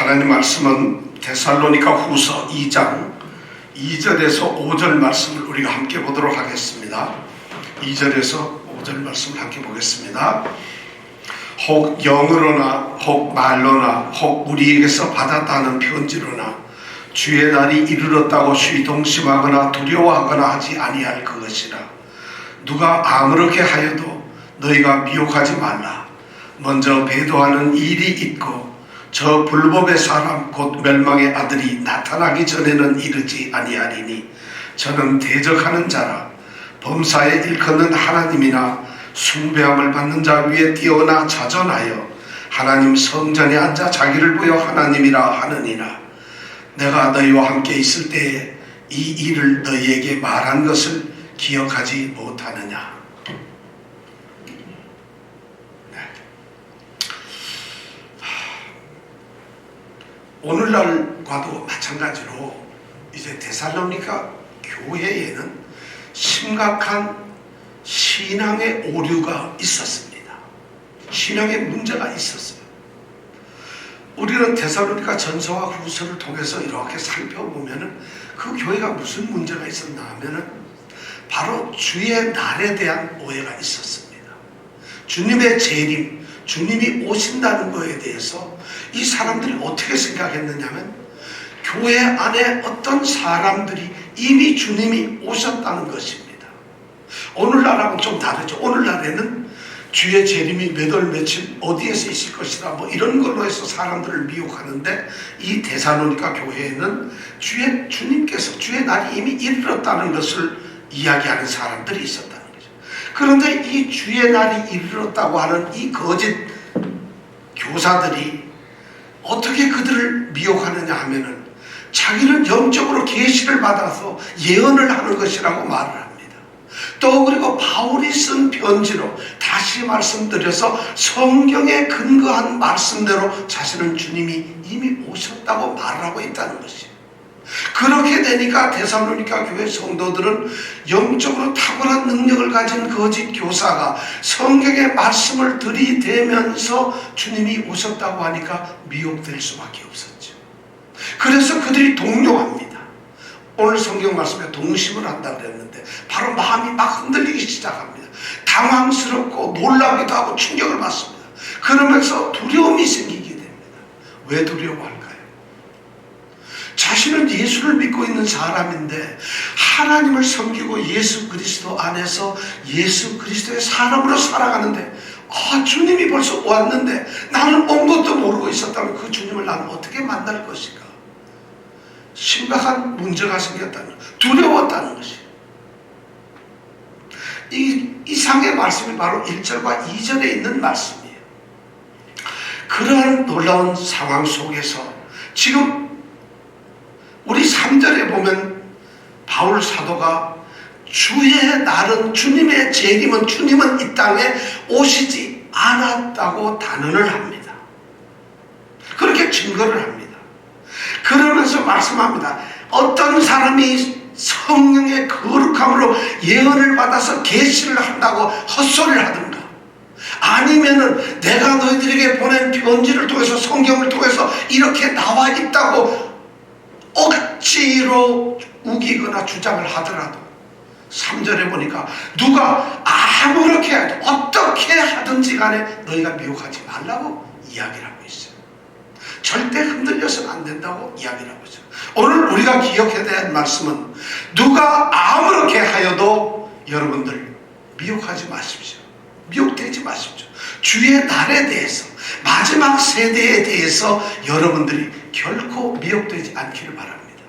하나님 말씀은 데살로니가 후서 2장 2절에서 5절 말씀을 우리가 함께 보도록 하겠습니다. 2절에서 5절 말씀을 함께 보겠습니다. 혹 영으로나 혹 말로나 혹 우리에게서 받았다는 편지로나 주의 날이 이르렀다고 쉬동심하거나 두려워하거나 하지 아니할 그것이라. 누가 아무렇게 하여도 너희가 미혹하지 말라. 먼저 배도하는 일이 있고 저 불법의 사람 곧 멸망의 아들이 나타나기 전에는 이르지 아니하리니 저는 대적하는 자라. 범사에 일컫는 하나님이나 숭배함을 받는 자 위에 뛰어나 자전하여 하나님 성전에 앉아 자기를 보여 하나님이라 하느니라. 내가 너희와 함께 있을 때에 이 일을 너희에게 말한 것을 기억하지 못하느냐. 오늘날과도 마찬가지로 이제 데살로니가 교회에는 심각한 신앙의 오류가 있었습니다. 신앙의 문제가 있었어요. 우리는 데살로니가 전서와 후서를 통해서 이렇게 살펴보면은 그 교회가 무슨 문제가 있었나 하면은 바로 주의 날에 대한 오해가 있었습니다. 주님의 재림, 주님이 오신다는 것에 대해서 이 사람들이 어떻게 생각했느냐면 교회 안에 어떤 사람들이 이미 주님이 오셨다는 것입니다. 오늘날하고는 좀 다르죠. 오늘날에는 주의 재림이 몇 월 며칠 어디에서 있을 것이다 뭐 이런 걸로 해서 사람들을 미혹하는데, 이 데살로니가 교회에는 주님께서 주의 날이 이미 이르렀다는 것을 이야기하는 사람들이 있었다는 거죠. 그런데 이 주의 날이 이르렀다고 하는 이 거짓 교사들이 어떻게 그들을 미혹하느냐 하면은 자기는 영적으로 계시를 받아서 예언을 하는 것이라고 말을 합니다. 또 그리고 바울이 쓴 편지로 다시 말씀드려서 성경에 근거한 말씀대로 자신은 주님이 이미 오셨다고 말을 하고 있다는 것이에요. 그렇게 되니까 데살로니가 교회 성도들은 영적으로 탁월한 능력을 가진 거짓 교사가 성경의 말씀을 들이대면서 주님이 오셨다고 하니까 미혹될 수밖에 없었죠. 그래서 그들이 동요합니다. 오늘 성경 말씀에 동심을 한다고 그랬는데 바로 마음이 막 흔들리기 시작합니다. 당황스럽고 놀라기도 하고 충격을 받습니다. 그러면서 두려움이 생기게 됩니다. 왜 두려워할까요? 자신은 예수를 믿고 있는 사람인데 하나님을 섬기고 예수 그리스도 안에서 예수 그리스도의 사람으로 살아가는데 주님이 벌써 왔는데 나는 온 것도 모르고 있었다면 그 주님을 나는 어떻게 만날 것인가? 심각한 문제가 생겼다는, 두려웠다는 것이에요. 이 이상의 말씀이 바로 1절과 2절에 있는 말씀이에요. 그러한 놀라운 상황 속에서 지금 우리 3절에 보면 바울 사도가 주의 날은, 주님의 재림은, 주님은 이 땅에 오시지 않았다고 단언을 합니다. 그렇게 증거를 합니다. 그러면서 말씀합니다. 어떤 사람이 성령의 거룩함으로 예언을 받아서 계시를 한다고 헛소리를 하든가, 아니면은 내가 너희들에게 보낸 편지를 통해서 성경을 통해서 이렇게 나와 있다고 억지로 우기거나 주장을 하더라도 3절에 보니까 누가 아무렇게 해도 어떻게 하든지 간에 너희가 미혹하지 말라고 이야기를 하고 있어요. 절대 흔들려서는 안 된다고 이야기를 하고 있어요. 오늘 우리가 기억해야 될 말씀은 누가 아무렇게 하여도 여러분들 미혹하지 마십시오. 미혹되지 마십시오. 주의 날에 대해서, 마지막 세대에 대해서 여러분들이 결코 미혹되지 않기를 바랍니다.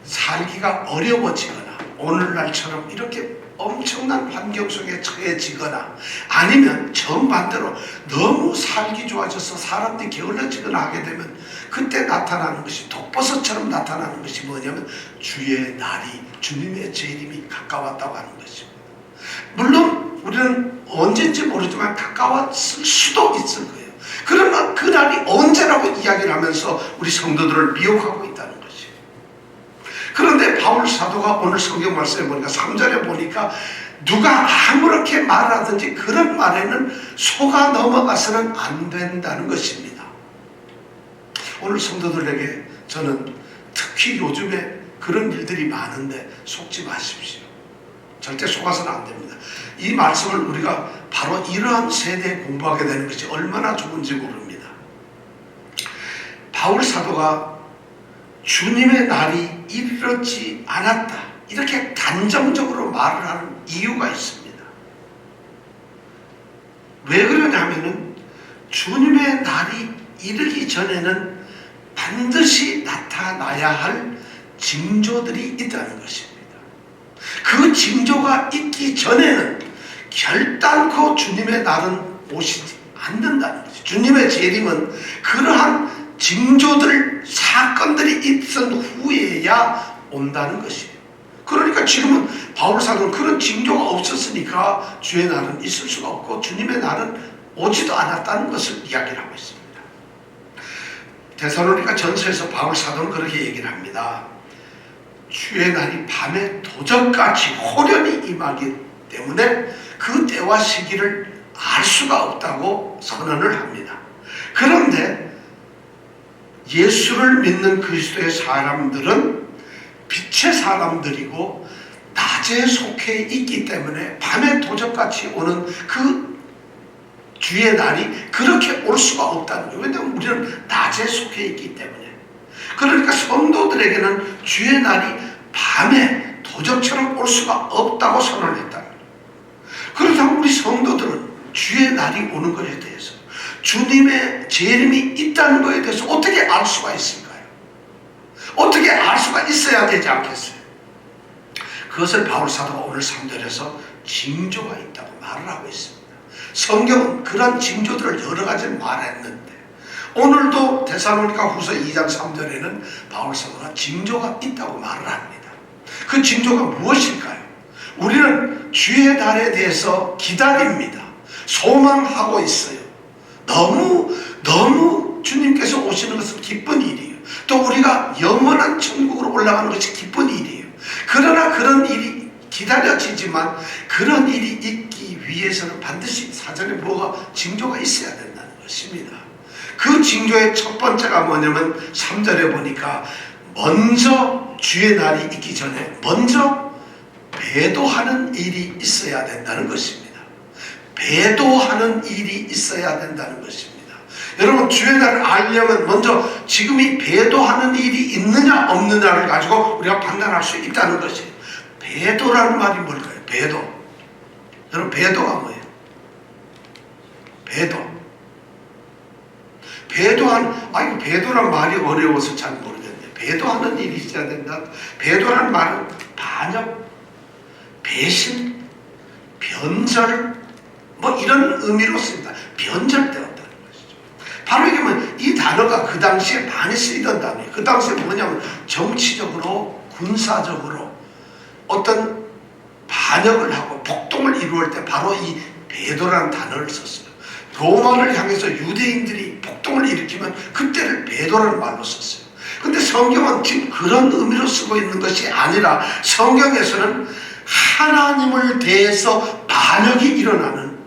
살기가 어려워지거나 오늘날처럼 이렇게 엄청난 환경 속에 처해지거나, 아니면 정반대로 너무 살기 좋아져서 사람들이 게을러지거나 하게 되면 그때 나타나는 것이, 독버섯처럼 나타나는 것이 뭐냐면 주의 날이, 주님의 재림이 가까웠다고 하는 것입니다. 물론 우리는 언제인지 모르지만 가까웠을 수도 있을 거예요. 그러나 그 날이 언제라고 이야기를 하면서 우리 성도들을 미혹하고 있다는 것이에요. 그런데 바울 사도가 오늘 성경 말씀에 보니까 3절에 보니까 누가 아무렇게 말하든지 그런 말에는 속아 넘어가서는 안 된다는 것입니다. 오늘 성도들에게 저는 특히 요즘에 그런 일들이 많은데 속지 마십시오. 절대 속아서는 안 됩니다. 이 말씀을 우리가 바로 이러한 세대에 공부하게 되는 것이 얼마나 좋은지 모릅니다. 바울 사도가 주님의 날이 이르렀지 않았다, 이렇게 단정적으로 말을 하는 이유가 있습니다. 왜 그러냐면은 주님의 날이 이르기 전에는 반드시 나타나야 할 징조들이 있다는 것입니다. 그 징조가 있기 전에는 결단코 주님의 날은 오시지 않는다는 거죠. 주님의 재림은 그러한 징조들, 사건들이 있은 후에야 온다는 것이에요. 그러니까 지금은 바울 사도는 그런 징조가 없었으니까 주의 날은 있을 수가 없고 주님의 날은 오지도 않았다는 것을 이야기를 하고 있습니다. 데살로니가 전서에서 바울 사도는 그렇게 얘기를 합니다. 주의 날이 밤에 도적같이 호련히 임하기 때문에 그 때와 시기를 알 수가 없다고 선언을 합니다. 그런데 예수를 믿는 그리스도의 사람들은 빛의 사람들이고 낮에 속해 있기 때문에 밤에 도적같이 오는 그 주의 날이 그렇게 올 수가 없다는 거예요. 왜냐하면 우리는 낮에 속해 있기 때문에. 그러니까 성도들에게는 주의 날이 밤에 도적처럼 올 수가 없다고 선언을 했다. 그렇다면 우리 성도들은 주의 날이 오는 것에 대해서, 주님의 재림이 있다는 것에 대해서 어떻게 알 수가 있을까요? 어떻게 알 수가 있어야 되지 않겠어요? 그것을 바울 사도가 오늘 3절에서 징조가 있다고 말을 하고 있습니다. 성경은 그런 징조들을 여러 가지를 말했는데 오늘도 데살로니가 후서 2장 3절에는 바울 사도가 징조가 있다고 말을 합니다. 그 징조가 무엇일까요? 우리는 주의 날에 대해서 기다립니다. 소망하고 있어요. 너무 주님께서 오시는 것은 기쁜 일이에요. 또 우리가 영원한 천국으로 올라가는 것이 기쁜 일이에요. 그러나 그런 일이 기다려지지만 그런 일이 있기 위해서는 반드시 사전에 뭐가 징조가 있어야 된다는 것입니다. 그 징조의 첫 번째가 뭐냐면 3절에 보니까 먼저 주의 날이 있기 전에 먼저 배도하는 일이 있어야 된다는 것입니다. 배도하는 일이 있어야 된다는 것입니다. 여러분, 주의 날을 알려면 먼저 지금 이 배도하는 일이 있느냐 없느냐를 가지고 우리가 판단할 수 있다는 것이에요. 배도라는 말이 뭘까요? 배도. 여러분, 배도가 뭐예요? 배도란 말이 어려워서 잘 모르겠는데, 배도하는 일이 있어야 된다. 배도라는 말은 반역, 배신, 변절, 뭐 이런 의미로 씁니다. 변절되었다는 것이죠. 바로 이게 이 단어가 그 당시에 많이 쓰이던 단어예요. 그 당시에 뭐냐면 정치적으로, 군사적으로 어떤 반역을 하고 폭동을 이루을 때 바로 이 배도라는 단어를 썼어요. 로마를 향해서 유대인들이 폭동을 일으키면 그때를 배도라는 말로 썼어요. 근데 성경은 지금 그런 의미로 쓰고 있는 것이 아니라 성경에서는 하나님을 대해서 반역이 일어나는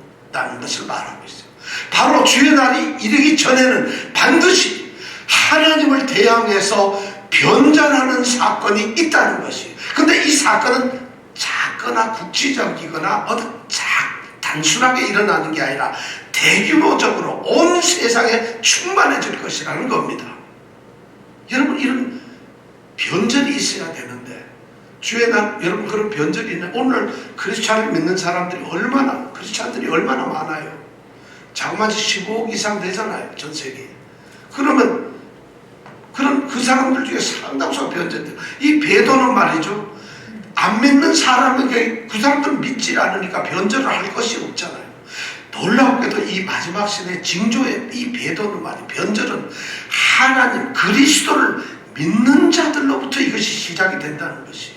것을 말하고 있어요. 바로 주의 날이 이르기 전에는 반드시 하나님을 대항해서 변절하는 사건이 있다는 것이에요. 근데 이 사건은 작거나 국지적이거나 단순하게 일어나는 게 아니라 대규모적으로 온 세상에 충만해질 것이라는 겁니다. 여러분, 이런 변절이 있어야 되는데 주의 날, 여러분, 그런 변절이 있는 오늘 크리스찬을 믿는 사람들이 크리스찬들이 얼마나 많아요. 자그마치 15억 이상 되잖아요, 전 세계에. 그러면 그 사람들 중에 상당수가 변절돼요. 이 배도는 말이죠, 안 믿는 사람에게 그 사람들은 믿지 않으니까 변절을 할 것이 없잖아요. 놀랍게도 이 마지막 시대의 징조의 이 배도는 말이에요, 변절은 하나님 그리스도를 믿는 자들로부터 이것이 시작이 된다는 것이에요.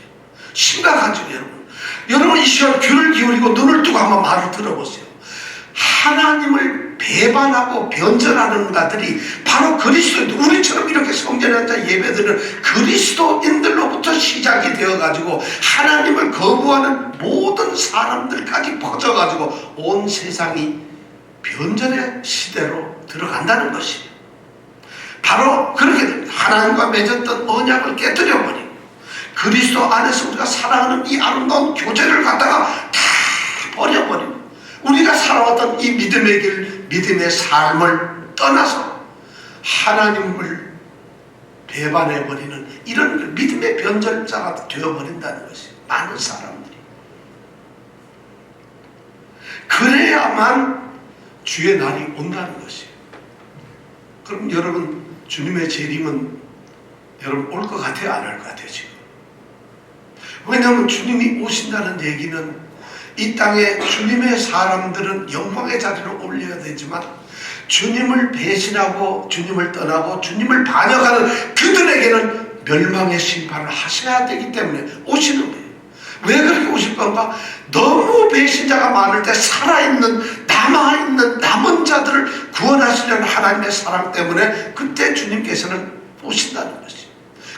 심각하죠, 여러분. 여러분, 이 시간 귀를 기울이고 눈을 뜨고 한번 말을 들어보세요. 하나님을 배반하고 변절하는 자들이 바로 그리스도인들, 우리처럼 이렇게 성전에 앉아 예배드리는 그리스도인들로부터 시작이 되어가지고 하나님을 거부하는 모든 사람들까지 퍼져가지고 온 세상이 변절의 시대로 들어간다는 것이에요. 바로 그렇게 하나님과 맺었던 언약을 깨뜨려버리고 그리스도 안에서 우리가 사랑하는 이 아름다운 교제를 갖다가 다 버려버리고 우리가 살아왔던 이 믿음의 길, 믿음의 삶을 떠나서 하나님을 배반해버리는 이런 믿음의 변절자가 되어버린다는 것이 많은 사람들이. 그래야만 주의 날이 온다는 것이에요. 그럼 여러분 주님의 재림은 여러분 올 것 같아요? 안 올 것 같아요? 지금? 왜냐하면 주님이 오신다는 얘기는 이 땅에 주님의 사람들은 영광의 자리로 올려야 되지만 주님을 배신하고 주님을 떠나고 주님을 반역하는 그들에게는 멸망의 심판을 하셔야 되기 때문에 오시는 거예요. 왜 그렇게 오실 건가? 너무 배신자가 많을 때 살아있는 남아있는 남은 자들을 구원하시려는 하나님의 사랑 때문에 그때 주님께서는 오신다는 것이에요.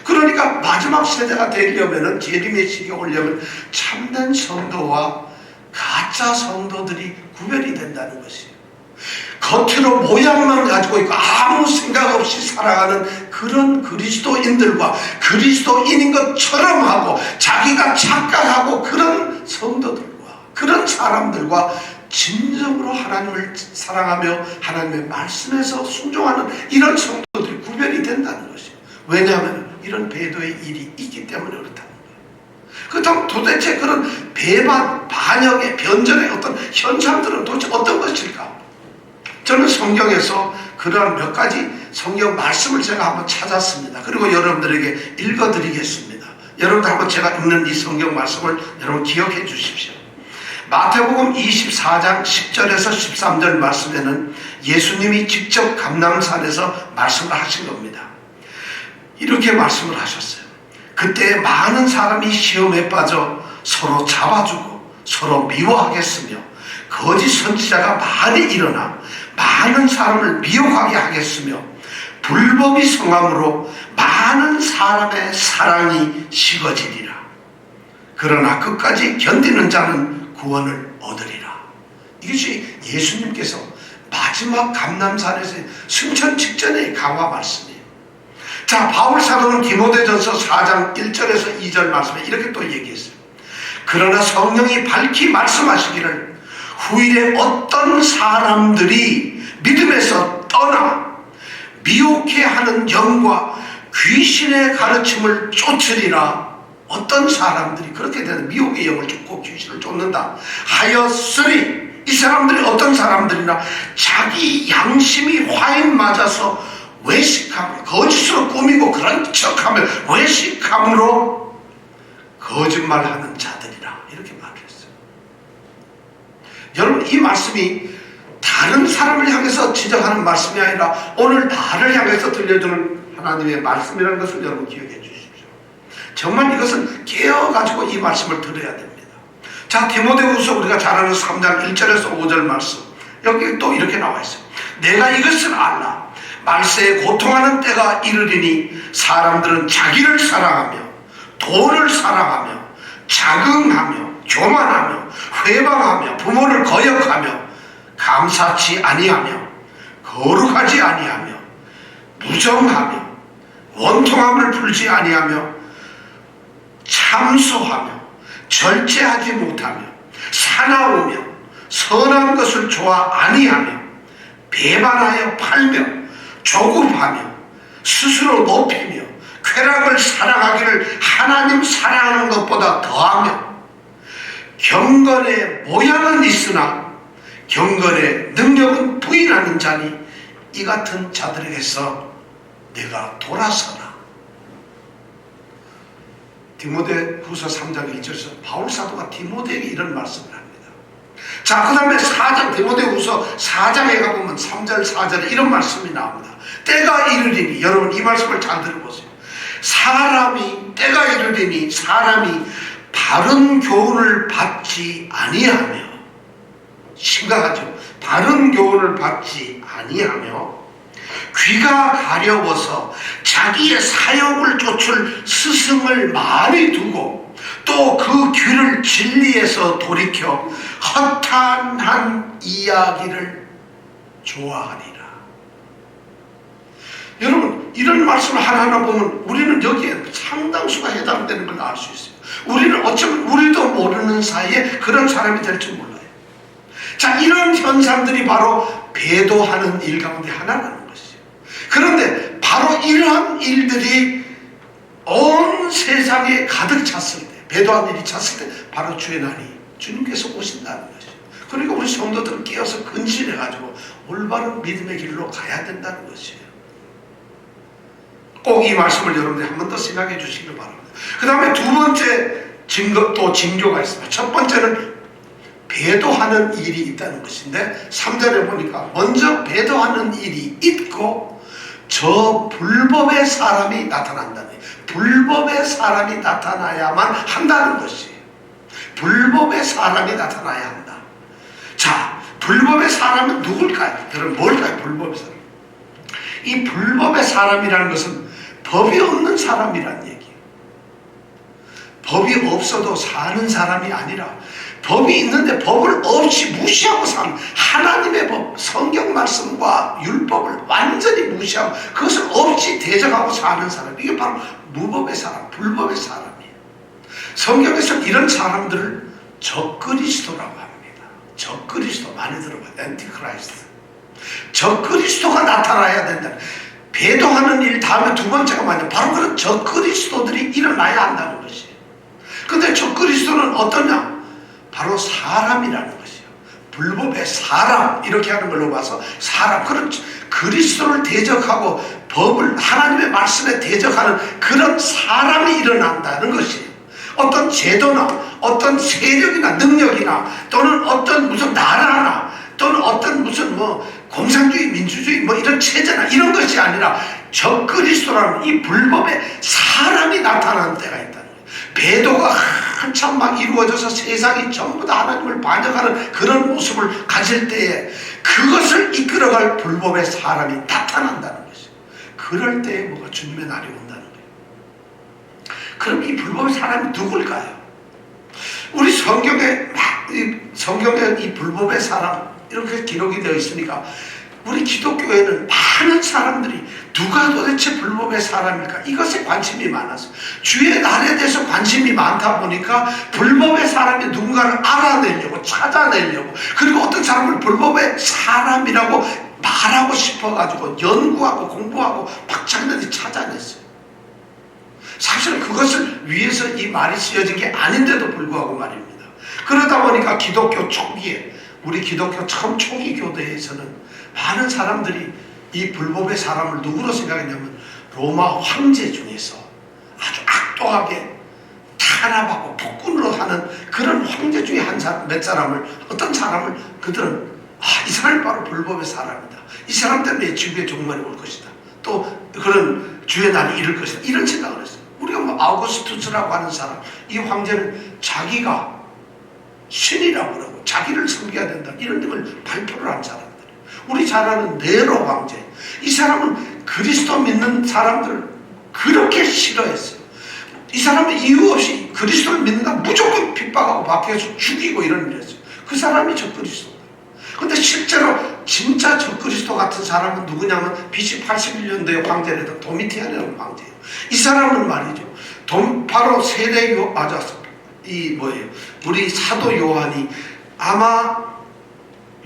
그러니까 마지막 세대가 되려면 재림의 시기에 오려면 참된 성도와 가짜 성도들이 구별이 된다는 것이에요. 겉으로 모양만 가지고 있고 아무 생각 없이 살아가는 그런 그리스도인들과 그리스도인인 것처럼 하고 자기가 착각하고 그런 성도들과 그런 사람들과 진정으로 하나님을 사랑하며 하나님의 말씀에서 순종하는 이런 성도들이 구별이 된다는 것이에요. 왜냐하면 이런 배도의 일이 있기 때문에 그렇다는 거예요. 그렇다면 도대체 그런 배반, 반역의 변절의 어떤 현상들은 도대체 어떤 것일까? 저는 성경에서 그러한 몇 가지 성경 말씀을 제가 한번 찾았습니다. 그리고 여러분들에게 읽어드리겠습니다. 여러분들 한번 제가 읽는 이 성경 말씀을 여러분 기억해 주십시오. 마태복음 24장 10절에서 13절 말씀에는 예수님이 직접 감람산에서 말씀을 하신 겁니다. 이렇게 말씀을 하셨어요. 그때 많은 사람이 시험에 빠져 서로 잡아주고 서로 미워하겠으며 거짓 선지자가 많이 일어나 많은 사람을 미혹하게 하겠으며 불법이 성함으로 많은 사람의 사랑이 식어지리라. 그러나 끝까지 견디는 자는 구원을 얻으리라. 이것이 예수님께서 마지막 감람산에서 승천 직전의 강화 말씀이에요. 자, 바울 사도는 디모데전서 4장 1절에서 2절 말씀에 이렇게 또 얘기했어요. 그러나 성령이 밝히 말씀하시기를 후일에 어떤 사람들이 믿음에서 떠나 미혹해 하는 영과 귀신의 가르침을 쫓으리라. 어떤 사람들이 그렇게 되는 미혹의 영을 쫓고 귀신을 쫓는다 하였으니 이 사람들이 어떤 사람들이나 자기 양심이 화인 맞아서 외식함을 거짓으로 꾸미고 그런 척하며 외식함으로 거짓말하는 자들이라 이렇게 말했어요. 여러분 이 말씀이 다른 사람을 향해서 지적하는 말씀이 아니라 오늘 나를 향해서 들려주는 하나님의 말씀이라는 것을 여러분 기억해 주십시오. 정말 이것은 깨어가지고 이 말씀을 들어야 됩니다. 자, 디모데후서 우리가 잘 아는 3장 1절에서 5절 말씀 여기 또 이렇게 나와 있어요. 내가 이것을 알라. 말세에 고통하는 때가 이르리니 사람들은 자기를 사랑하며 돈을 사랑하며 자긍하며 교만하며 회방하며 부모를 거역하며 감사치 아니하며 거룩하지 아니하며 무정하며 원통함을 풀지 아니하며 참소하며 절제하지 못하며 사나우며 선한 것을 좋아 아니하며 배반하여 팔며 조급하며 스스로 높이며 쾌락을 사랑하기를 하나님 사랑하는 것보다 더하며 경건의 모양은 있으나 경건의 능력은 부인하는 자니 이 같은 자들에게서 내가 돌아서라. 디모데후서 3장 1절에서 바울 사도가 디모데에게 이런 말씀을 합니다. 자, 그 다음에 4장 디모데후서 4장에 가보면 3절 4절에 이런 말씀이 나옵니다. 때가 이르리니 여러분 이 말씀을 잘 들어보세요. 사람이 때가 이르리니 사람이 바른 교훈을 받지 아니하며 심각하죠. 바른 교훈을 받지 아니하며 귀가 가려워서 자기의 사욕을 쫓을 스승을 많이 두고 또 그 귀를 진리에서 돌이켜 허탄한 이야기를 좋아하리라. 여러분 이런 말씀을 하나하나 보면 우리는 여기에 상당수가 해당되는 걸 알 수 있어요. 우리는 어쩌면 우리도 모르는 사이에 그런 사람이 될 줄 몰라요. 자, 이런 현상들이 바로 배도하는 일 가운데 하나라는 것이죠. 그런데 바로 이러한 일들이 온 세상에 가득 찼을 때, 배도한 일이 찼을 때 바로 주의 날이 주님께서 오신다는 것이죠. 그러니까 우리 성도들은 깨어서 근신해가지고 올바른 믿음의 길로 가야 된다는 것이에요. 꼭 이 말씀을 여러분들이 한 번 더 생각해 주시길 바랍니다. 그 다음에 두 번째 또 징조가 있습니다. 첫 번째는 배도하는 일이 있다는 것인데 3절에 보니까 먼저 배도하는 일이 있고 저 불법의 사람이 나타난다는 거예요. 불법의 사람이 나타나야만 한다는 것이에요. 불법의 사람이 나타나야 한다. 자, 불법의 사람은 누굴까요? 그럼 뭘까요? 불법의 사람. 이 불법의 사람이라는 것은 법이 없는 사람이란 얘기예요. 법이 없어도 사는 사람이 아니라 법이 있는데 법을 없이 무시하고 사는 하나님의 법, 성경 말씀과 율법을 완전히 무시하고 그것을 없이 대적하고 사는 사람, 이게 바로 무법의 사람, 불법의 사람이에요. 성경에서는 이런 사람들을 적그리스도라고 합니다. 적그리스도 많이 들어봐요. 엔티크라이스트. 적그리스도가 나타나야 된다. 배도하는 일 다음에 두 번째가 뭐냐? 바로 그런 적그리스도들이 일어나야 한다는 것이에요. 근데 적그리스도는 어떠냐? 바로 사람이라는 것이에요. 불법의 사람, 이렇게 하는 걸로 봐서 사람, 그런 그리스도를 대적하고 법을, 하나님의 말씀에 대적하는 그런 사람이 일어난다는 것이에요. 어떤 제도나 어떤 세력이나 능력이나 또는 어떤 무슨 나라나 또는 어떤 무슨 공산주의, 민주주의 이런 체제나 이런 것이 아니라 적그리스도라는 이 불법의 사람이 나타나는 때가 있다는 거예요. 배도가 한참 막 이루어져서 세상이 전부 다 하나님을 반역하는 그런 모습을 가질 때에 그것을 이끌어갈 불법의 사람이 나타난다는 것이에요. 그럴 때에 뭐가 주님의 날이 온다는 거예요. 그럼 이 불법의 사람이 누굴까요? 우리 성경에 이 불법의 사람 이렇게 기록이 되어 있으니까 우리 기독교에는 많은 사람들이 누가 도대체 불법의 사람일까? 이것에 관심이 많았어요. 주의 날에 대해서 관심이 많다 보니까 불법의 사람이 누군가를 알아내려고 찾아내려고, 그리고 어떤 사람을 불법의 사람이라고 말하고 싶어가지고 연구하고 공부하고 박장대디 찾아냈어요. 사실 그것을 위해서 이 말이 쓰여진 게 아닌데도 불구하고 말입니다. 그러다 보니까 기독교 초기에, 우리 기독교 처음 초기 교대에서는 많은 사람들이 이 불법의 사람을 누구로 생각했냐면 로마 황제 중에서 아주 악독하게 탄압하고 폭군으로 하는 그런 황제 중에 한 사람, 몇 사람을, 어떤 사람을 그들은 이 사람이 바로 불법의 사람이다. 이 사람 때문에 지구에 종말이 올 것이다. 또 그런 주의 날이 이를 것이다. 이런 생각을 했어요. 우리가 아우구스투스라고 하는 사람, 이 황제는 자기가 신이라고 그러고 자기를 섬겨야 된다, 이런 등을 발표를 한 사람들. 우리 잘 아는 네로 황제, 이 사람은 그리스도 믿는 사람들을 그렇게 싫어했어요. 이 사람은 이유 없이 그리스도를 믿는다 무조건 핍박하고 밖에서 죽이고 이런 일을 했어요. 그 사람이 적그리스도다. 근데 실제로 진짜 적그리스도 같은 사람은 누구냐면 BC 81년도에 황제였던 도미티안이라는 황제예요. 이 사람은 말이죠, 바로 세례요, 우리 사도 요한이 아마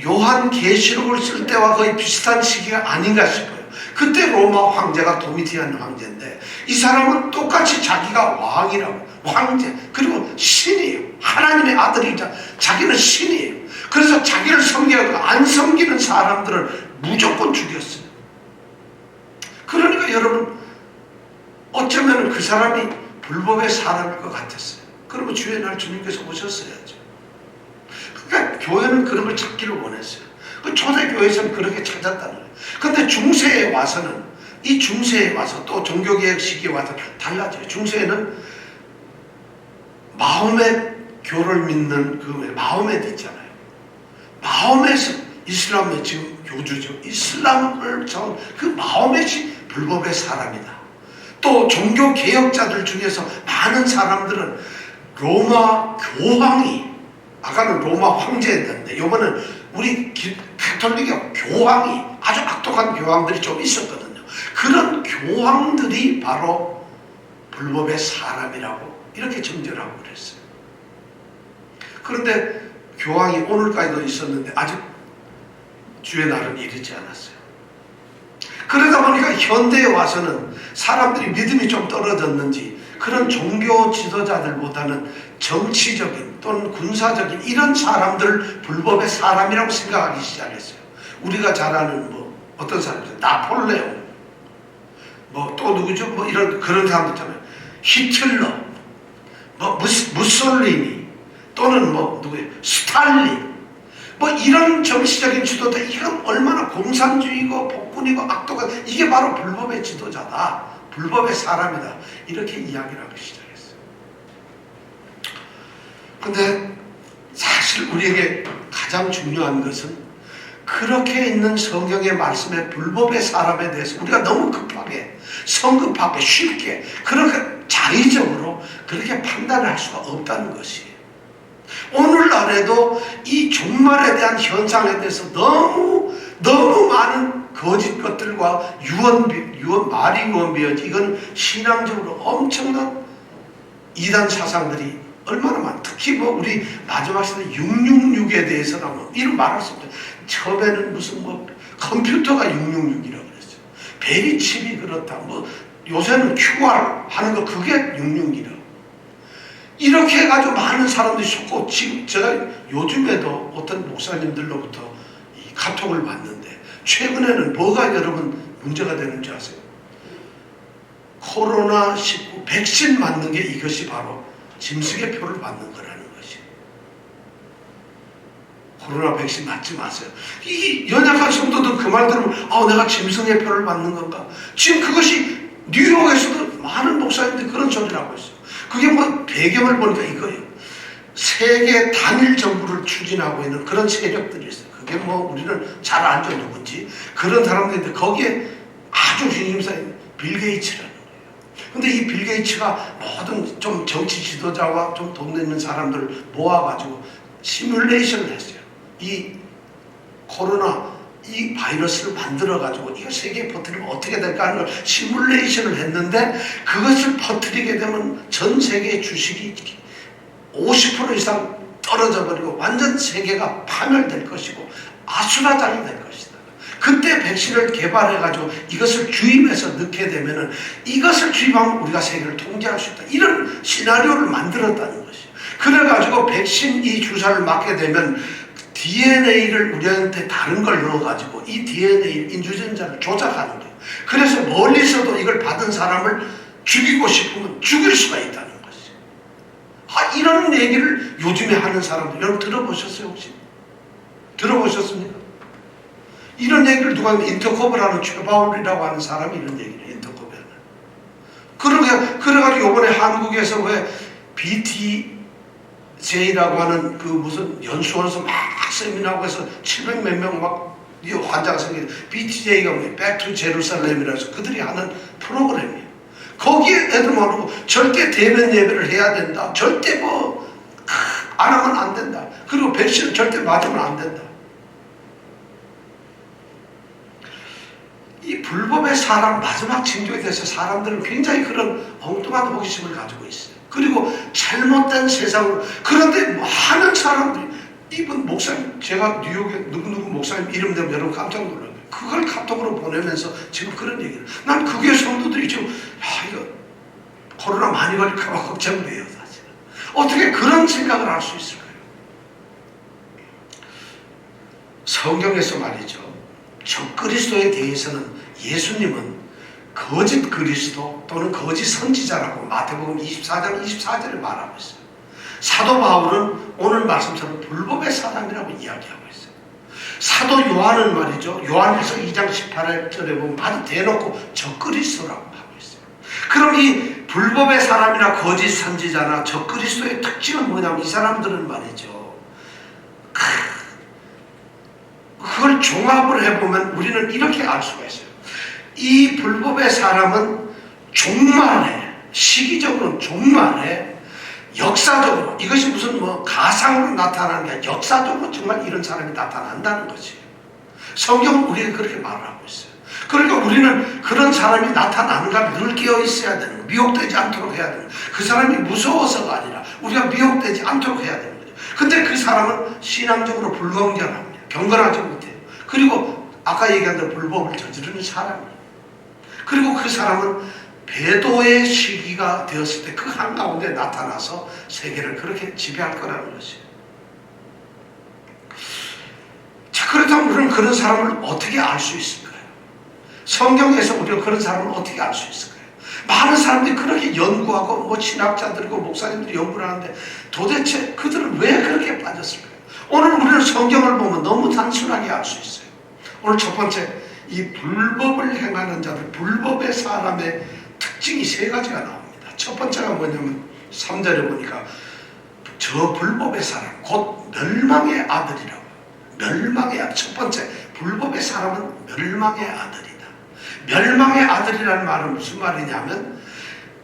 요한 계시록을 쓸 때와 거의 비슷한 시기가 아닌가 싶어요. 그때 로마 황제가 도미티안 황제인데 이 사람은 똑같이 자기가 왕이라고, 황제, 그리고 신이에요. 하나님의 아들이자 자기는 신이에요. 그래서 자기를 섬기고 안 섬기는 사람들을 무조건 죽였어요. 그러니까 여러분, 어쩌면 그 사람이 불법의 사람일 것 같았어요. 그러면 주의 날 주님께서 오셨어야죠. 그러니까 교회는 그런 걸 찾기를 원했어요. 그 초대교회에서는 그렇게 찾았다는 거예요. 근데 중세에 와서는, 이 중세에 와서 또 종교개혁 시기에 와서 달라져요. 중세에는 마호멧 교를 믿는 그 마호멧 있잖아요. 마호멧은 이슬람의 지금 교주죠. 이슬람을 정한 그 마호멧이 불법의 사람이다. 또 종교개혁자들 중에서 많은 사람들은 로마 교황이, 아까는 로마 황제였는데 이번은 우리 가톨릭의 교황이, 아주 악독한 교황들이 좀 있었거든요. 그런 교황들이 바로 불법의 사람이라고 이렇게 정죄하고 그랬어요. 그런데 교황이 오늘까지도 있었는데 아직 주의 날은 이르지 않았어요. 그러다 보니까 현대에 와서는 사람들이 믿음이 좀 떨어졌는지 그런 종교 지도자들보다는 정치적인 또는 군사적인 이런 사람들을 불법의 사람이라고 생각하기 시작했어요. 우리가 잘 아는 어떤 사람들, 나폴레옹, 또 누구죠? 이런 그런 사람들 있잖아요. 히틀러, 무솔리니, 또는 누구예요? 스탈린, 이런 정치적인 지도자, 이건 얼마나 공산주의고 폭군이고 악도가, 이게 바로 불법의 지도자다, 불법의 사람이다, 이렇게 이야기를 하기 시작했어요. 근데 사실 우리에게 가장 중요한 것은 그렇게 있는 성경의 말씀에 불법의 사람에 대해서 우리가 너무 급하게, 성급하게, 쉽게, 그렇게 자의적으로 그렇게 판단할 수가 없다는 것이에요. 오늘날에도 이 종말에 대한 현상에 대해서 너무 많은 거짓 것들과 말이 유언비어지, 이건 신앙적으로 엄청난 이단 사상들이 얼마나 많아. 특히 우리 마지막 시대 666에 대해서는 이런 말할 수 없죠. 처음에는 무슨 컴퓨터가 666이라고 그랬어요. 베리칩이 그렇다. 요새는 QR 하는 거 그게 666이라고. 이렇게 해가지고 많은 사람들이 속고, 지금 제가 요즘에도 어떤 목사님들로부터 이 카톡을 받는데, 최근에는 뭐가 여러분 문제가 되는지 아세요? 코로나19 백신 맞는 게 이것이 바로 짐승의 표를 받는 거라는 것이. 코로나 백신 맞지 마세요. 이 연약한 성도들 그 말 들으면 내가 짐승의 표를 받는 건가? 지금 그것이 뉴욕에서도 많은 목사님들이 그런 소리를 하고 있어요. 그게 배경을 보니까 이거예요. 세계 단일 정부를 추진하고 있는 그런 세력들이 있어요. 그게 우리는 잘 알죠, 누군지. 그런 사람들인데 거기에 아주 중심사인 빌 게이츠라는 거예요. 근데 이 빌 게이츠가 모든 좀 정치 지도자와 좀 돈 내는 사람들을 모아가지고 시뮬레이션을 했어요. 이 코로나 이 바이러스를 만들어가지고 이거 세계에 퍼뜨리면 어떻게 될까 하는 걸 시뮬레이션을 했는데, 그것을 퍼뜨리게 되면 전 세계의 주식이 50% 이상 떨어져 버리고 완전 세계가 파멸될 것이고 아수라장이 될 것이다. 그때 백신을 개발해가지고 이것을 주입해서 넣게 되면은, 이것을 주입하면 우리가 세계를 통제할 수 있다, 이런 시나리오를 만들었다는 것이에요. 그래가지고 백신 이 주사를 맞게 되면 DNA를 우리한테 다른 걸 넣어가지고 이 DNA 인주전자를 조작하는 거예요. 그래서 멀리서도 이걸 받은 사람을 죽이고 싶으면 죽일 수가 있다는 것이에요. 이런 얘기를 요즘에 하는 사람들, 여러분 들어보셨어요 혹시? 들어보셨습니까? 이런 얘기를 누가 하면 인터코브라는 최바울이라고 하는 사람이 이런 얘기를 해요. 인터코브 하는. 그래가지고 이번에 한국에서 왜 BTJ라고 하는 그 무슨 연수원에서 막 세미나하고 해서 700 몇 명 막 환자가 생긴 BTJ가 Back to Jerusalem이라고 해서 그들이 하는 프로그램이에요. 거기에 애들 말하고 절대 대면 예배를 해야 된다. 절대 안 하면 안 된다. 그리고 백신을 절대 맞으면 안 된다. 이 불법의 사람 마지막 징조에 대해서 사람들은 굉장히 그런 엉뚱한 호기심을 가지고 있어요. 그리고 잘못된 세상으로. 그런데 많은 사람들이, 이분 목사님, 제가 뉴욕에 누구누구 목사님 이름 되면 여러분 깜짝 놀라요. 그걸 카톡으로 보내면서 지금 그런 얘기를. 난 그게 성도들이 지금 이거 코로나 많이 걸릴까 봐 걱정돼요, 사실은. 어떻게 그런 생각을 할 수 있을까요? 성경에서 말이죠, 적그리스도에 대해서는 예수님은 거짓 그리스도 또는 거짓 선지자라고 마태복음 24장 24절에 말하고 있어요. 사도 바울은 오늘 말씀처럼 불법의 사람이라고 이야기하고 있어요. 사도 요한은 말이죠, 요한에서 2장 18절에 보면 아주 대놓고 적그리스도라고 하고 있어요. 그럼 이 불법의 사람이나 거짓 선지자나 적그리스도의 특징은 뭐냐면, 이 사람들은 말이죠, 그걸 종합을 해보면 우리는 이렇게 알 수가 있어요. 이 불법의 사람은 종말에, 시기적으로는 종말에, 역사적으로, 이것이 무슨 가상으로 나타나는 게 아니라 역사적으로 정말 이런 사람이 나타난다는 것이에요. 성경은 우리에게 그렇게 말을 하고 있어요. 그러니까 우리는 그런 사람이 나타나는가 늘 깨어 있어야 되는 거예요. 미혹되지 않도록 해야 되는 거예요. 그 사람이 무서워서가 아니라 우리가 미혹되지 않도록 해야 되는 거죠. 근데 그 사람은 신앙적으로 불건전합니다. 경건하지 못해요. 그리고 아까 얘기한 대로 불법을 저지르는 사람이에요. 그리고 그 사람은 배도의 시기가 되었을 때 그 한가운데 나타나서 세계를 그렇게 지배할 거라는 것이에요. 자, 그렇다면 우리는 그런 사람을 어떻게 알 수 있을까요? 성경에서 우리가 그런 사람을 어떻게 알 수 있을까요? 많은 사람들이 그렇게 연구하고 뭐 신학자들이고 목사님들이 연구를 하는데 도대체 그들은 왜 그렇게 빠졌을까요? 오늘 우리는 성경을 보면 너무 단순하게 알 수 있어요. 오늘 첫 번째, 이 불법을 행하는 자들, 불법의 사람의 특징이 세 가지가 나옵니다. 첫 번째가 뭐냐면 3절에 보니까 저 불법의 사람, 곧 멸망의 아들이라고. 멸망의 아들. 첫 번째, 불법의 사람은 멸망의 아들이다. 멸망의 아들이라는 말은 무슨 말이냐면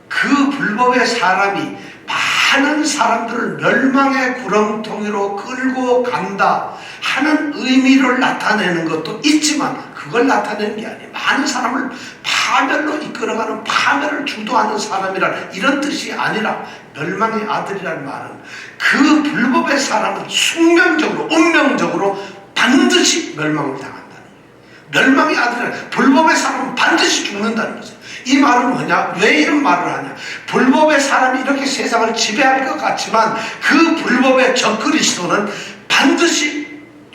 그 불법의 사람이 많은 사람들을 멸망의 구렁텅이로 끌고 간다 하는 의미를 나타내는 것도 있지만 그걸 나타내는 게 아니에요. 많은 사람을 파멸로 이끌어가는, 파멸을 주도하는 사람이란 이런 뜻이 아니라 멸망의 아들이라는 말은 그 불법의 사람은 숙명적으로, 운명적으로 반드시 멸망을 당한다는 거예요. 멸망의 아들이란 불법의 사람은 반드시 죽는다는 거죠. 이 말은 뭐냐? 왜 이런 말을 하냐? 불법의 사람이 이렇게 세상을 지배할 것 같지만 그 불법의 적그리스도는 반드시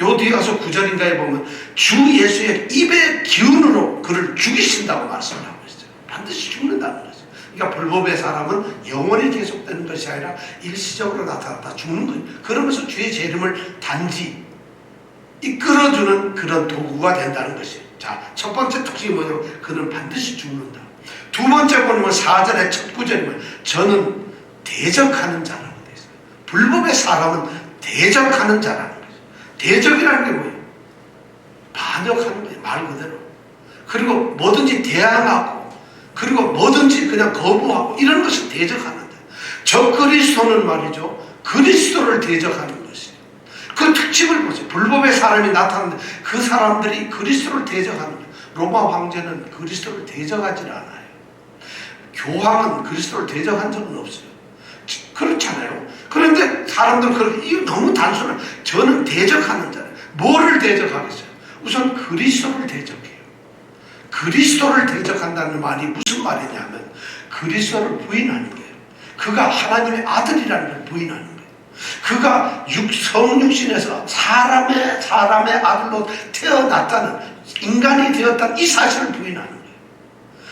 요 뒤에 가서 9절인가에 보면 주 예수의 입의 기운으로 그를 죽이신다고 말씀을 하고 있어요. 반드시 죽는다는 거죠. 그러니까 불법의 사람은 영원히 계속되는 것이 아니라 일시적으로 나타났다 죽는 거예요. 그러면서 주의 재림을 단지 이끌어주는 그런 도구가 된다는 것이에요. 자, 첫 번째 특징이 뭐냐면 그는 반드시 죽는다. 두 번째 보면 4절의 첫 구절이면 저는 대적하는 자라고 되어 있어요. 불법의 사람은 대적하는 자라는 거죠. 대적이라는 게 뭐예요? 반역하는 거예요. 말 그대로. 그리고 뭐든지 대항하고 그리고 뭐든지 그냥 거부하고 이런 것을 대적하는 거예요. 적그리스도는 말이죠. 그리스도를 대적하는 것이에요. 그 특징을 보세요. 불법의 사람이 나타나는데 그 사람들이 그리스도를 대적하는 거예요. 로마 황제는 그리스도를 대적하지 않아요. 교황은 그리스도를 대적한 적은 없어요. 그렇잖아요. 그런데 사람들은 그렇게 이거 너무 단순한 저는 대적하는 자예요. 뭐를 대적하겠어요? 우선 그리스도를 대적해요. 그리스도를 대적한다는 말이 무슨 말이냐면 그리스도를 부인하는 거예요. 그가 하나님의 아들이라는 걸 부인하는 거예요. 그가 성육신에서 사람의 아들로 태어났다는, 인간이 되었다는 이 사실을 부인하는 거예요.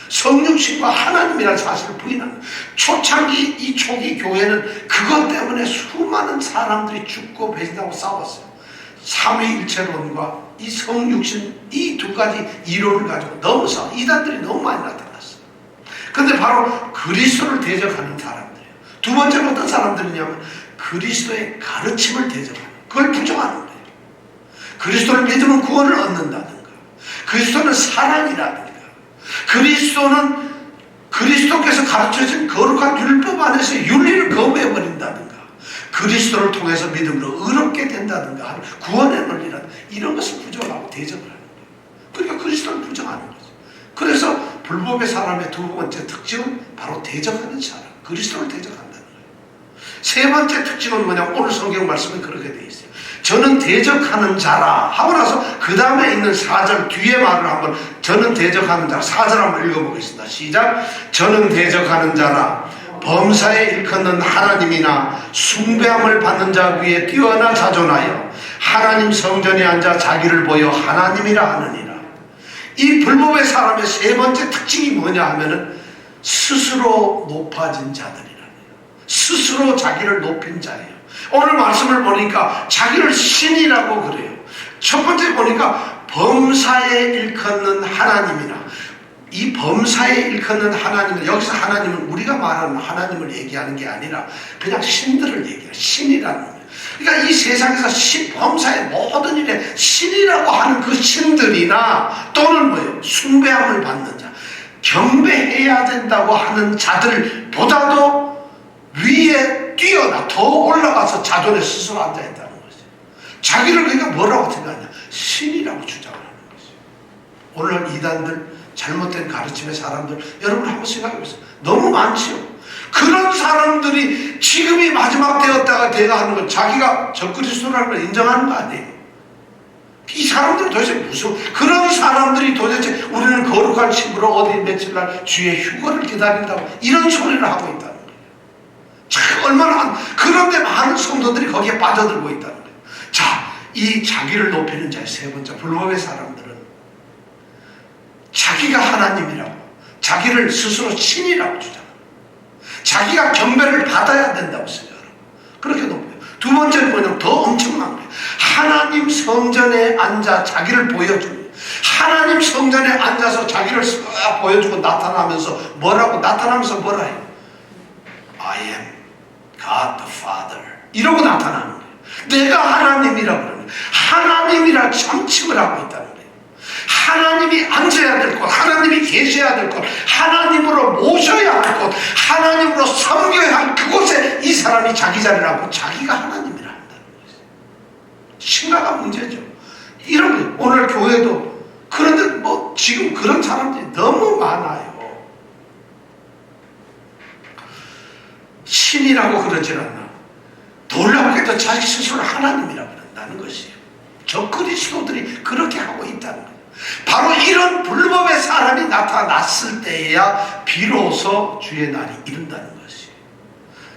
성육신과 하나님이라는 사실을 부인하는 거예요. 초창기 이 초기 교회는 그것 때문에 수많은 사람들이 죽고 배신하고 싸웠어요. 삼위일체론과 이 성육신 이 두 가지 이론을 가지고 너무 싸워. 이단들이 너무 많이 나타났어요. 근데 바로 그리스도를 대적하는 사람들이에요. 두 번째는 어떤 사람들이냐면 그리스도의 가르침을 대적하는, 그걸 부정하는 거예요. 그리스도를 믿으면 구원을 얻는다든가, 그리스도는 사랑이라든가, 그리스도께서 가르쳐준 거룩한 율법 안에서 윤리를 거부해버린다든가, 그리스도를 통해서 믿음으로 의롭게 된다든가 하는 구원의 논리라든가 이런 것을 부정하고 대적을 하는 거예요. 그러니까 그리스도를 부정하는 거죠. 그래서 불법의 사람의 두 번째 특징은 바로 대적하는 사람, 그리스도를 대적한다는 거예요. 세 번째 특징은 뭐냐면 오늘 성경 말씀에 그렇게 되어 있어요. 저는 대적하는 자라 하고 나서 그 다음에 있는 4절 뒤에 말을 한번, 저는 대적하는 자라 4절 한번 읽어보겠습니다. 시작. 저는 대적하는 자라 범사에 일컫는 하나님이나 숭배함을 받는 자 위에 뛰어나 자존하여 하나님 성전에 앉아 자기를 보여 하나님이라 하느니라. 이 불법의 사람의 세 번째 특징이 뭐냐 하면은 스스로 높아진 자들이라는 거예요. 스스로 자기를 높인 자예요. 오늘 말씀을 보니까 자기를 신이라고 그래요. 첫 번째 보니까 범사에 일컫는 하나님이나, 이 범사에 일컫는 하나님은, 여기서 하나님은 우리가 말하는 하나님을 얘기하는 게 아니라 그냥 신들을 얘기해요. 신이라는 거예요. 그러니까 이 세상에서 범사의 모든 일에 신이라고 하는 그 신들이나 또는 뭐예요? 숭배함을 받는 자, 경배해야 된다고 하는 자들보다도 위에 뛰어나 더 올라가서 자존에 스스로 앉아있다는 거죠. 자기를 그러니까 뭐라고 생각하냐? 신이라고 주장을 하는 거죠. 오늘 이단들 잘못된 가르침의 사람들, 여러분 한번 생각해 보세요. 너무 많지요. 그런 사람들이 지금이 마지막 때였다가 되가 하는 건 자기가 적그리스도라는 걸 인정하는 거 아니에요. 이 사람들은 도대체 무슨, 그런 사람들이 도대체 우리는 거룩한 신부로 어디 며칠날 주의 휴거를 기다린다고 이런 소리를 하고 있다는 거예요. 참 얼마나, 그런데 많은 성도들이 거기에 빠져들고 있다는 거예요. 자, 이 자기를 높이는 자의 세 번째, 불법의 사람들은 자기가 하나님이라고, 자기를 스스로 신이라고 주장합니다. 자기가 경배를 받아야 된다고 생각하고 그렇게 높여요. 두 번째는 뭐냐면 더 엄청난 거예요. 하나님 성전에 앉아 자기를 보여주고, 하나님 성전에 앉아서 자기를 싹 보여주고 나타나면서 나타나면서 뭐라 해요? I am God the Father 이러고 나타나는 거예요. 내가 하나님이라고 그러는 거예요. 하나님이라 참칭을 하고 있다는 거예요. 하나님이 앉아야 될 곳, 하나님이 계셔야 될 곳, 하나님으로 모셔야 할 곳, 하나님으로 섬겨야 할 그곳에 이 사람이 자기 자리를 하고 자기가 하나님이라 한다는 거예요. 심각한 문제죠. 이런 게 오늘 교회도, 그런데 뭐 지금 그런 사람들이 너무 많아요. 신이라고 그러질 않나. 놀랍게도 자기 스스로 하나님이라고 그런다는 것이에요. 저 그리스도들이 그렇게 하고 있다는 거예요. 바로 이런 불법의 사람이 나타났을 때에야 비로소 주의 날이 이른다는 것이에요.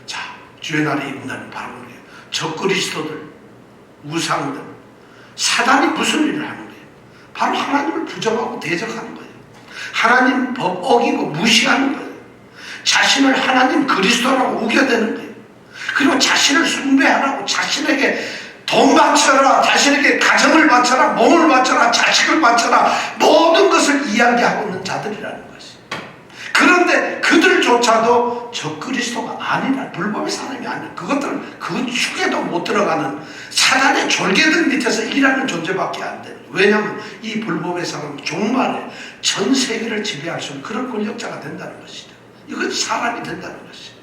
자, 주의 날이 이른다는 바로 그래요. 저 그리스도들, 우상들, 사단이 무슨 일을 하는 거예요? 바로 하나님을 부정하고 대적하는 거예요. 하나님 법 어기고 무시하는 거예요. 자신을 하나님 그리스도라고 우겨대는 거예요. 그리고 자신을 숭배하라고, 자신에게 돈 바쳐라, 자신에게 가정을 바쳐라, 몸을 바쳐라, 자식을 바쳐라, 모든 것을 이야기하고 있는 자들이라는 것이. 그런데 그들조차도 저 그리스도가 아니라, 불법의 사람이 아니라, 그것들은 그 축에도 못 들어가는 사단의 졸개들 밑에서 일하는 존재밖에 안 돼요. 왜냐하면 이 불법의 사람은 종말에 전 세계를 지배할 수 있는 그런 권력자가 된다는 것이죠. 이건 사람이 된다는 것이죠.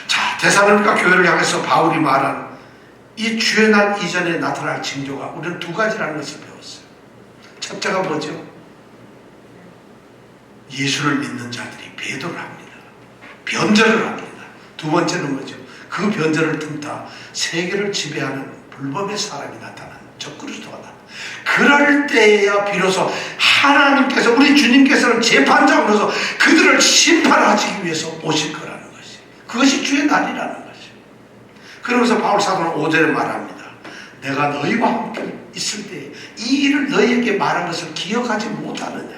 자, 데살로니가 교회를 향해서 바울이 말한 이 주의 날 이전에 나타날 징조가 우리는 두 가지라는 것을 배웠어요. 첫째가 뭐죠? 예수를 믿는 자들이 배도를 합니다. 변절을 합니다. 두 번째는 뭐죠? 그 변절을 틈타 세계를 지배하는 불법의 사람이 나타난 적그리스도가 나타납니다. 그럴 때에야 비로소 하나님께서, 우리 주님께서는 재판장으로서 그들을 심판하시기 위해서 오실 거라는 것이, 그것이 주의 날이라는 것이. 그러면서 바울 사도는 5절에 말합니다. 내가 너희와 함께 있을 때 이 일을 너희에게 말한 것을 기억하지 못하느냐.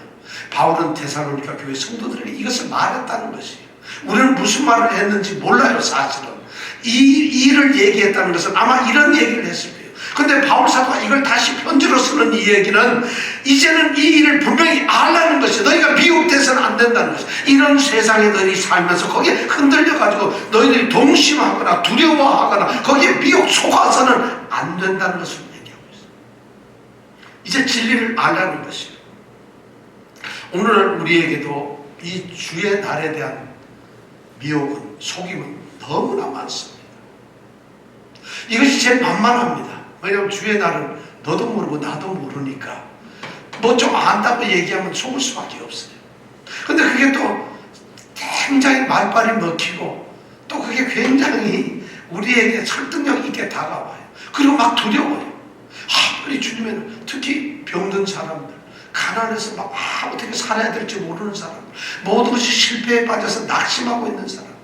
바울은 데살로니가 교회 성도들에게 이것을 말했다는 것이에요. 우리는 무슨 말을 했는지 몰라요. 사실은 이 일을 얘기했다는 것은 아마 이런 얘기를 했을 거예요. 근데 바울 사도가 이걸 다시 편지로 쓰는 이 얘기는 이제는 이 일을 분명히 알라는 것이에요. 너희가 미혹돼서는 안 된다는 것이에요. 이런 세상에 너희들이 살면서 거기에 흔들려가지고 너희들이 동심하거나 두려워하거나 거기에 미혹 속아서는 안 된다는 것을 얘기하고 있어요. 이제 진리를 알라는 것이에요. 오늘 우리에게도 이 주의 날에 대한 미혹은, 속임은 너무나 많습니다. 이것이 제일 만만합니다. 왜냐하면 주의 날은 너도 모르고 나도 모르니까 뭐 좀 안다고 얘기하면 속을 수밖에 없어요. 근데 그게 또 굉장히 말빨이 먹히고 또 그게 굉장히 우리에게 설득력 있게 다가와요. 그리고 막 두려워요. 빨리 주님에는 특히 병든 사람들, 가난해서 막 어떻게 살아야 될지 모르는 사람들, 모든 것이 실패에 빠져서 낙심하고 있는 사람들,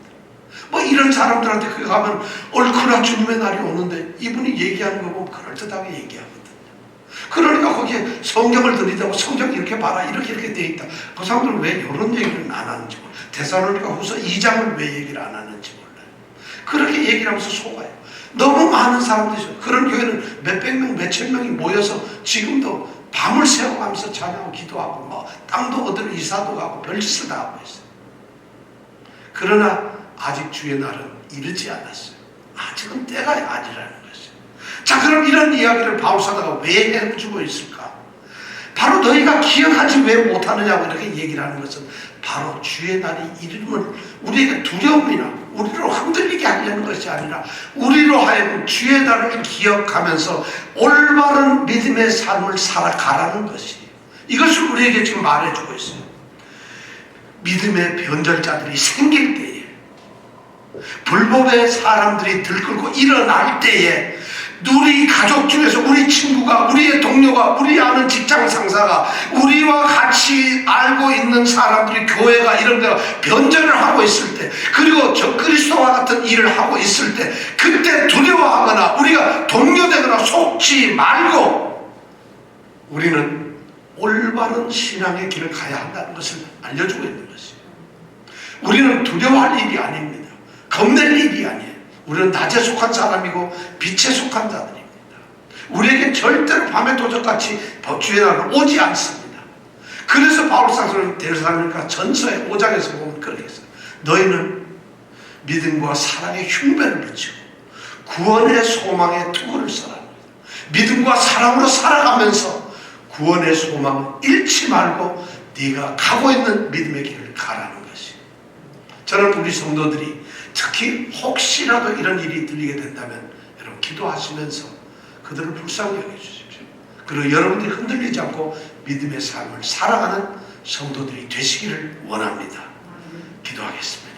뭐 이런 사람들한테 그거 가면 얼큰한 주님의 날이 오는데 이분이 얘기하는 거 보면 그럴듯하게 얘기하거든요. 그러니까 거기에 성경을 들이대고 성경이 이렇게 봐라, 이렇게 돼 있다. 그 사람들은 왜 이런 얘기를 안 하는지 몰라요. 데살로니가 후서 2장을 왜 얘기를 안 하는지 몰라요. 그렇게 얘기를 하면서 속아요. 너무 많은 사람들이죠. 그런 교회는 몇백 명, 몇천 명이 모여서 지금도 밤을 새워가면서 찬양하고 기도하고 뭐 땅도 얻으러 이사도 가고 별짓을 다 하고 있어요. 그러나 아직 주의 날은 이르지 않았어요. 아직은 때가 아니라는 것이죠. 자, 그럼 이런 이야기를 바울 사도가 왜 해주고 있을까? 바로 너희가 기억하지 왜 못하느냐고 이렇게 얘기를 하는 것은 바로 주의 날이 이름을 우리에게 두려움이나 우리로 흔들리게 하려는 것이 아니라 우리로 하여금 주의 날을 기억하면서 올바른 믿음의 삶을 살아가라는 것이, 이것을 우리에게 지금 말해주고 있어요. 믿음의 변절자들이 생길 때에, 불법의 사람들이 들끓고 일어날 때에, 우리 가족 중에서 우리 친구가, 우리의 동료가, 우리 아는 직장 상사가, 우리와 같이 알고 있는 사람들이, 교회가 이런 데가 변절을 하고 있을 때, 그리고 저 그리스도와 같은 일을 하고 있을 때, 그때 두려워하거나 우리가 동요되거나 속지 말고 우리는 올바른 신앙의 길을 가야 한다는 것을 알려주고 있는 것이에요. 우리는 두려워할 일이 아닙니다. 겁낼 일이 아니에요. 우리는 낮에 속한 사람이고 빛에 속한 자들입니다. 우리에게 절대로 밤의 도적같이 법주의 날은 오지 않습니다. 그래서 바울사도는 데살로니가 전서의 5장에서 보면 그렇게 했어요. 너희는 믿음과 사랑의 흉배를 붙이고 구원의 소망의 투구를 써라. 믿음과 사랑으로 살아가면서 구원의 소망을 잃지 말고 네가 가고 있는 믿음의 길을 가라는 것이. 저는 우리 성도들이 특히 혹시라도 이런 일이 들리게 된다면 여러분 기도하시면서 그들을 불쌍히 여겨주십시오. 그리고 여러분들이 흔들리지 않고 믿음의 삶을 살아가는 성도들이 되시기를 원합니다. 기도하겠습니다.